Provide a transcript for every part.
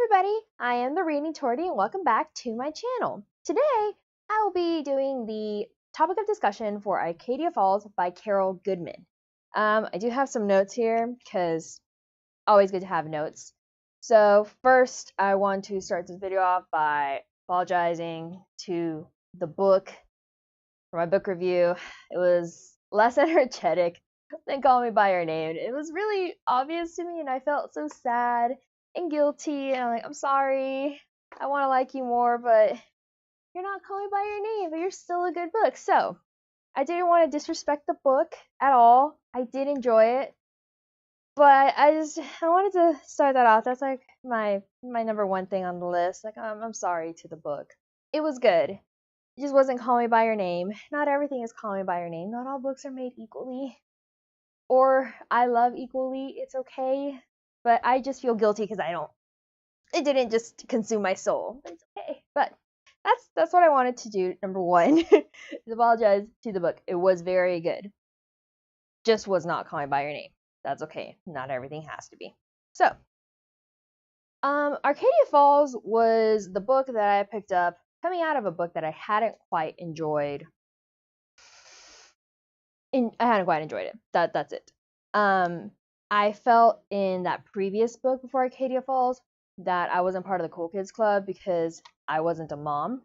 everybody, I am the Reading Torty and welcome back to my channel. Today, I will be doing the topic of discussion for Arcadia Falls by Carol Goodman. I do have some notes here because always good to have notes. So first, I want to start this video off by apologizing to the book for my book review. It was less energetic than Call Me By Your Name. It was really obvious to me and I felt so sad and guilty, and I'm like, I'm sorry, I want to like you more, but you're not calling me by your name, but you're still a good book. So I didn't want to disrespect the book at all. I did enjoy it, but I wanted to start that off. That's like my number one thing on the list. Like, I'm sorry to the book. It was good. It just wasn't Call Me By Your Name. Not everything is Call Me By Your Name. Not all books are made equally, or I love equally. It's okay. But I just feel guilty because it didn't just consume my soul. It's okay. But that's what I wanted to do, number one, is apologize to the book. It was very good. Just was not Call Me By Your Name. That's okay. Not everything has to be. So, Arcadia Falls was the book that I picked up coming out of a book that I hadn't quite enjoyed. I hadn't quite enjoyed it. That's it. I felt in that previous book before Arcadia Falls that I wasn't part of the Cool Kids Club because I wasn't a mom.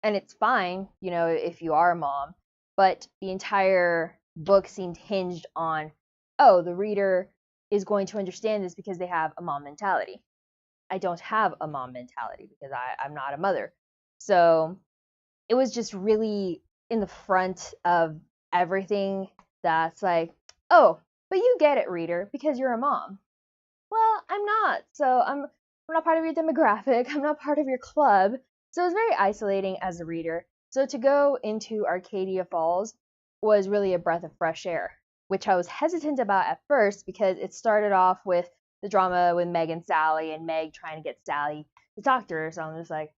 And it's fine, if you are a mom, but the entire book seemed hinged on, oh, the reader is going to understand this because they have a mom mentality. I don't have a mom mentality because I'm not a mother. So it was just really in the front of everything that's like, oh, but you get it, reader, because you're a mom. Well, I'm not. So I'm not part of your demographic. I'm not part of your club. So it was very isolating as a reader. So to go into Arcadia Falls was really a breath of fresh air, which I was hesitant about at first because it started off with the drama with Meg and Sally and Meg trying to get Sally to talk to her. So I'm just like,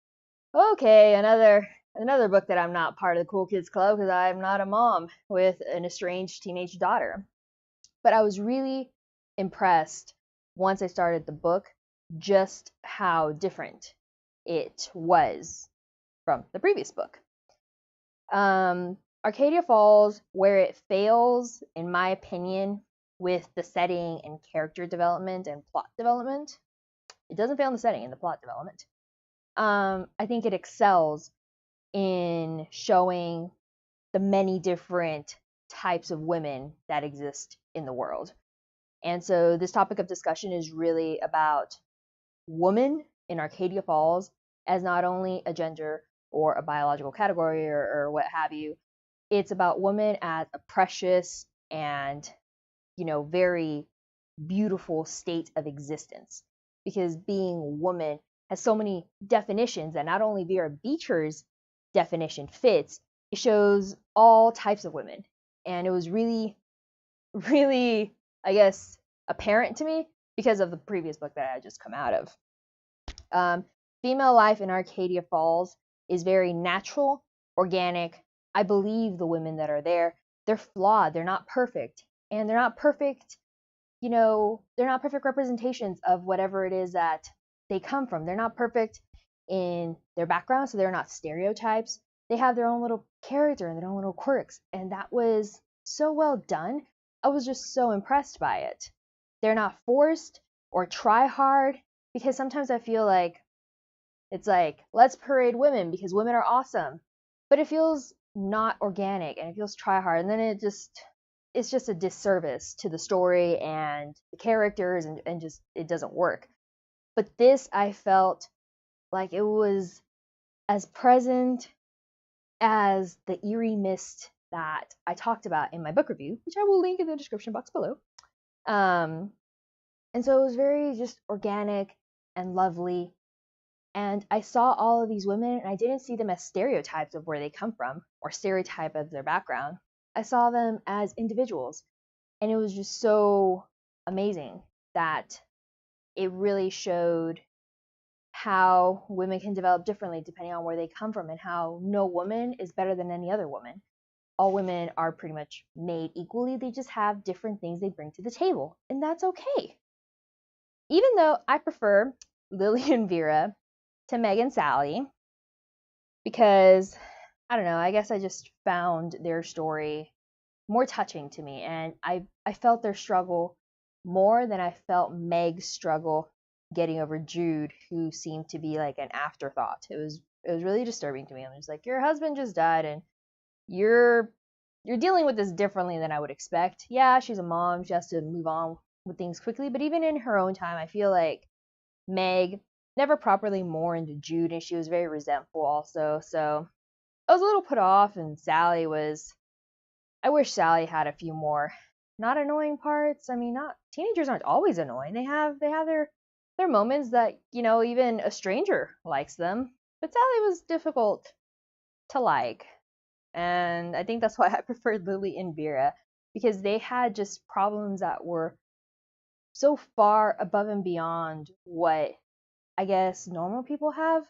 okay, another book that I'm not part of the Cool Kids Club because I'm not a mom with an estranged teenage daughter. But I was really impressed once I started the book just how different it was from the previous book. Arcadia Falls, where it fails, in my opinion, with the setting and character development and plot development, it doesn't fail in the setting and the plot development. I think it excels in showing the many different types of women that exist in the world. And so this topic of discussion is really about woman in Arcadia Falls as not only a gender or a biological category or what have you. It's about woman as a precious and, very beautiful state of existence. Because being woman has so many definitions, and not only Vera Beecher's definition fits, it shows all types of women. And it was really, really, I guess, apparent to me because of the previous book that I had just come out of. Female life in Arcadia Falls is very natural, organic. I believe the women that are there. They're flawed. They're not perfect. And they're not perfect, they're not perfect representations of whatever it is that they come from. They're not perfect in their background, so they're not stereotypes. They have their own little character and their own little quirks. And that was so well done. I was just so impressed by it. They're not forced or try hard, because sometimes I feel like it's like, let's parade women because women are awesome. But it feels not organic and it feels try hard. And then it's just a disservice to the story and the characters and just, it doesn't work. But this, I felt like it was as present as the eerie mist that I talked about in my book review, which I will link in the description box below. And so it was very just organic and lovely. And I saw all of these women and I didn't see them as stereotypes of where they come from or stereotype of their background. I saw them as individuals. And it was just so amazing that it really showed how women can develop differently depending on where they come from and how no woman is better than any other woman. All women are pretty much made equally. They just have different things they bring to the table. And that's okay. Even though I prefer Lily and Vera to Meg and Sally because I don't know, I guess I just found their story more touching to me, and I felt their struggle more than I felt Meg's struggle getting over Jude, who seemed to be like an afterthought. It was really disturbing to me. I'm just like, your husband just died, and you're you're dealing with this differently than I would expect. Yeah, she's a mom, she has to move on with things quickly, but even in her own time, I feel like Meg never properly mourned Jude, and she was very resentful also. So I was a little put off, and Sally was. I wish Sally had a few more not annoying parts. I mean, not teenagers aren't always annoying. They have their moments that even a stranger likes them. But Sally was difficult to like, and I think that's why I preferred Lily and Vera because they had just problems that were so far above and beyond what I guess normal people have.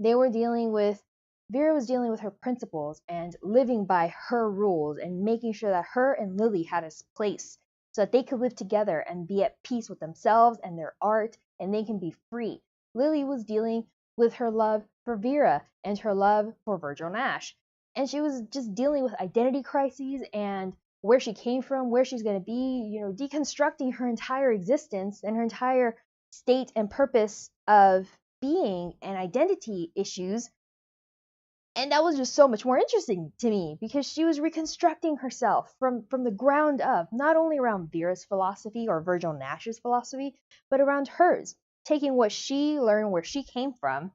They were dealing with Vera was dealing with her principles and living by her rules and making sure that her and Lily had a place so that they could live together and be at peace with themselves and their art and they can be free. Lily was dealing with her love for Vera and her love for Virgil Nash. And she was just dealing with identity crises and where she came from, where she's going to be, deconstructing her entire existence and her entire state and purpose of being and identity issues. And that was just so much more interesting to me because she was reconstructing herself from the ground up, not only around Vera's philosophy or Virgil Nash's philosophy, but around hers, taking what she learned where she came from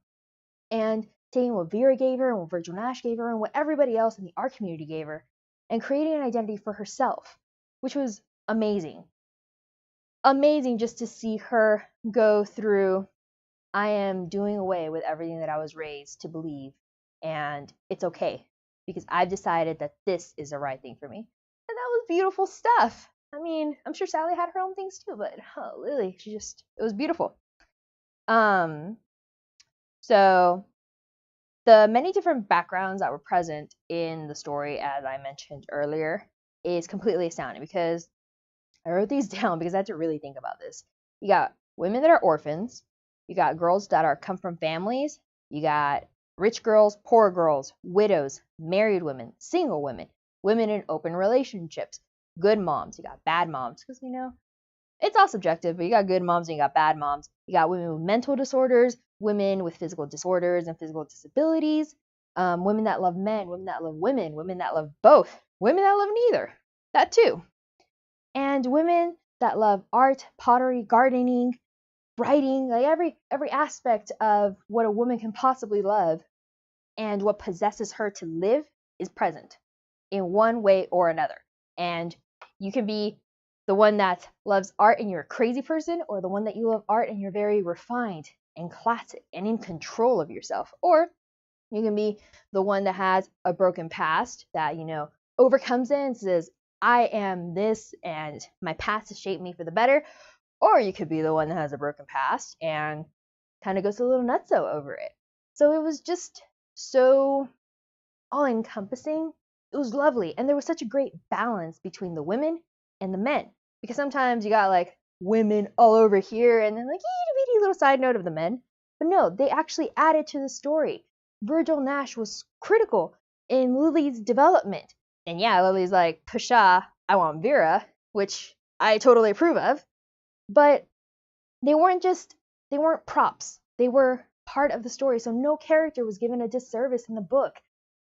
and taking what Vera gave her and what Virgil Nash gave her and what everybody else in the art community gave her and creating an identity for herself, which was amazing. Amazing just to see her go through, I am doing away with everything that I was raised to believe, and it's okay because I've decided that this is the right thing for me. And that was beautiful stuff. I mean, I'm sure Sally had her own things too, but Lily, it was beautiful. So the many different backgrounds that were present in the story, as I mentioned earlier, is completely astounding because I wrote these down because I had to really think about this. You got women that are orphans, you got girls that come from families, you got rich girls, poor girls, widows, married women, single women, women in open relationships, good moms, you got bad moms, because it's all subjective, but you got good moms and you got bad moms. You got women with mental disorders, women with physical disorders and physical disabilities, women that love men, women that love women, women that love both, women that love neither, that too. And women that love art, pottery, gardening, writing, like every aspect of what a woman can possibly love and what possesses her to live is present in one way or another. And you can be the one that loves art and you're a crazy person, or the one that you love art and you're very refined and classic and in control of yourself. Or you can be the one that has a broken past that, overcomes it and says, I am this and my past has shaped me for the better. Or you could be the one that has a broken past and kind of goes a little nutso over it. So it was just so all encompassing. It was lovely. And there was such a great balance between the women and the men. Because sometimes you got like women all over here and then like itty bitty little side note of the men. But no, they actually added to the story. Virgil Nash was critical in Lily's development. And yeah, Lily's like, Pshaw, I want Vera, which I totally approve of. But they weren't props. They were part of the story. So no character was given a disservice in the book.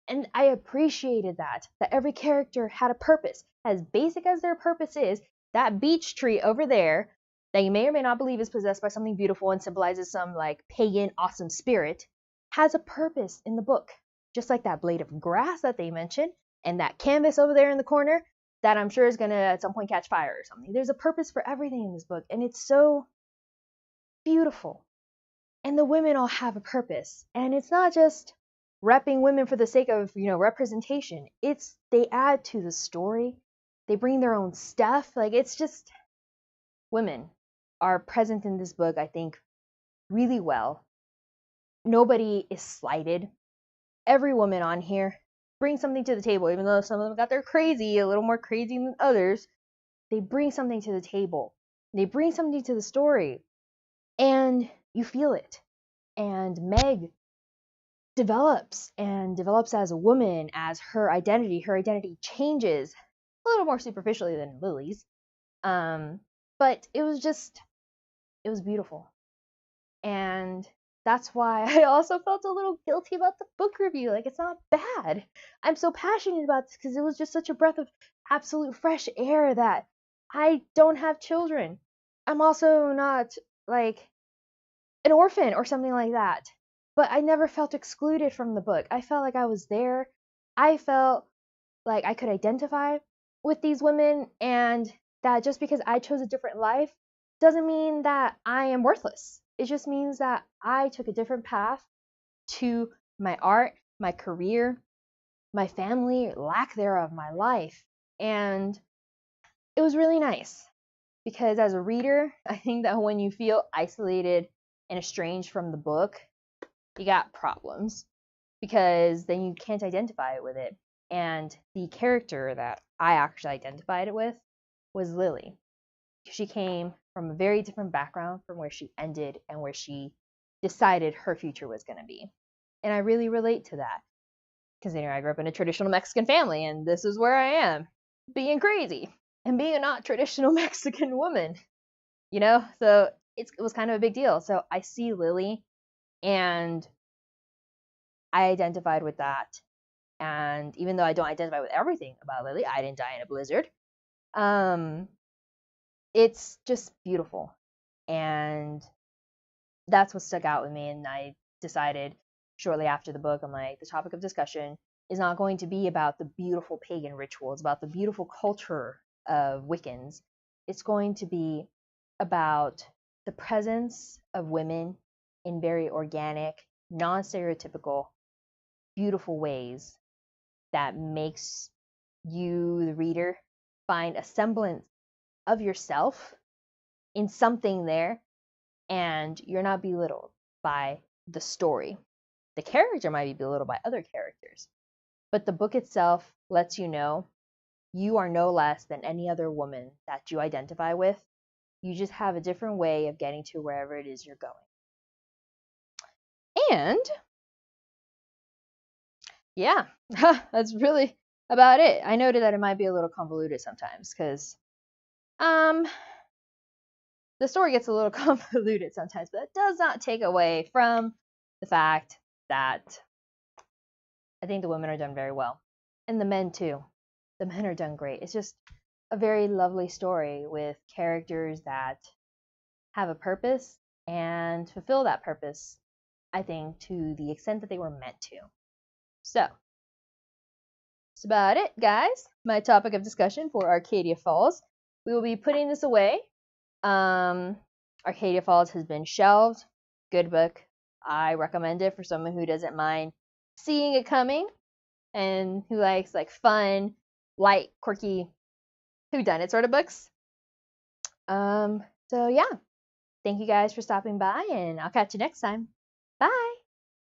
And I appreciated that every character had a purpose. As basic as their purpose is, that beech tree over there that you may or may not believe is possessed by something beautiful and symbolizes some like pagan awesome spirit has a purpose in the book. Just like that blade of grass that they mentioned and that canvas over there in the corner that I'm sure is going to at some point catch fire or something. There's a purpose for everything in this book and it's so beautiful. And the women all have a purpose. And it's not just repping women for the sake of, representation. It's they add to the story. They bring their own stuff. Like it's just women are present in this book, I think, really well. Nobody is slighted. Every woman on here brings something to the table, even though some of them got their crazy, a little more crazy than others. They bring something to the table. They bring something to the story. And you feel it. And Meg develops as a woman, as her identity changes a little more superficially than Lily's. But it was beautiful. And that's why I also felt a little guilty about the book review. Like, it's not bad. I'm so passionate about this because it was just such a breath of absolute fresh air that I don't have children. I'm also not like an orphan or something like that. But I never felt excluded from the book. I felt like I was there. I felt like I could identify with these women, and that just because I chose a different life doesn't mean that I am worthless. It just means that I took a different path to my art, my career, my family, lack thereof, my life. And it was really nice because as a reader, I think that when you feel isolated and estranged from the book, you got problems because then you can't identify with it. And the character that I actually identified it with was Lily. She came from a very different background from where she ended and where she decided her future was going to be. And I really relate to that. Considering I grew up in a traditional Mexican family, and this is where I am, being crazy and being a not traditional Mexican woman, you know? So it was kind of a big deal. So I see Lily, and I identified with that. And even though I don't identify with everything about Lily, I didn't die in a blizzard. It's just beautiful. And that's what stuck out with me. And I decided shortly after the book, I'm like, the topic of discussion is not going to be about the beautiful pagan rituals, about the beautiful culture of Wiccans. It's going to be about the presence of women in very organic, non-stereotypical, beautiful ways that makes you, the reader, find a semblance of yourself in something there, and you're not belittled by the story. The character might be belittled by other characters, but the book itself lets you know you are no less than any other woman that you identify with. You just have a different way of getting to wherever it is you're going. And yeah, that's really about it. I noted that it might be a little convoluted sometimes because the story gets a little convoluted sometimes, but it does not take away from the fact that I think the women are done very well. And the men too. The men are done great. It's just a very lovely story with characters that have a purpose and fulfill that purpose, I think, to the extent that they were meant to. So, that's about it, guys. My topic of discussion for Arcadia Falls. We will be putting this away. Arcadia Falls has been shelved. Good book. I recommend it for someone who doesn't mind seeing it coming and who likes like fun, light, quirky, whodunit sort of books. So yeah. Thank you guys for stopping by, and I'll catch you next time. Bye!